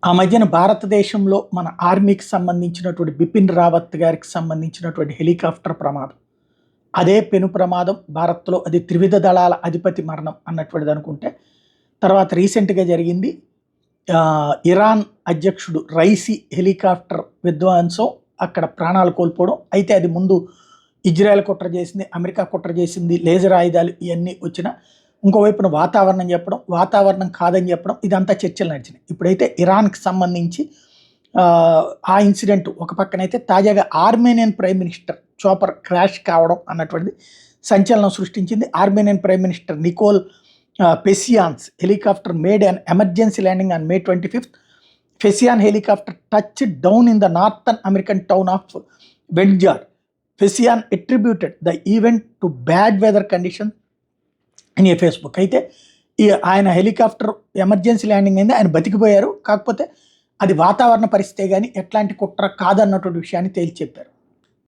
ఆ మధ్యన భారతదేశంలో మన ఆర్మీకి సంబంధించినటువంటి బిపిన్ రావత్ గారికి సంబంధించినటువంటి హెలికాప్టర్ ప్రమాదం. అదే పెను ప్రమాదం భారత్‌లో అది త్రివిధ దళాల అధిపతి మరణం అన్నటువంటిది అనుకుంటే, తర్వాత రీసెంట్‌గా జరిగింది ఇరాన్ అధ్యక్షుడు రైసీ హెలికాప్టర్ విధ్వంసం, అక్కడ ప్రాణాలు కోల్పోవడం. అయితే అది ముందు ఇజ్రాయెల్ కుట్ర చేసింది, అమెరికా కుట్ర చేసింది, లేజర్ ఆయుధాలు ఇవన్నీ వచ్చినా ఇంకోవైపున వాతావరణం చెప్పడం, వాతావరణం కాదని చెప్పడం, ఇదంతా చర్చలు నడిచినాయి. ఇప్పుడైతే ఇరాన్‌కి సంబంధించి ఆ ఇన్సిడెంట్ ఒక పక్కనైతే, తాజాగా Armenian prime minister chopper crash కావడం అన్నటువంటిది సంచలనం సృష్టించింది. Armenian prime minister Nikol Pashinyan's helicopter made an emergency landing on May 25th. Fesian helicopter touched down in the northern American town of Venjar. Fesian attributed the event to bad weather conditions in a Facebook. అయితే ఆయన helicopter emergency landing అయింది, ఆయన బతికిపోయారు. కాకపోతే అది వాతావరణ పరిస్థితే కానీ ఎట్లాంటి కుట్ర కాదన్నటువంటి విషయాన్ని తేల్చి చెప్పారు.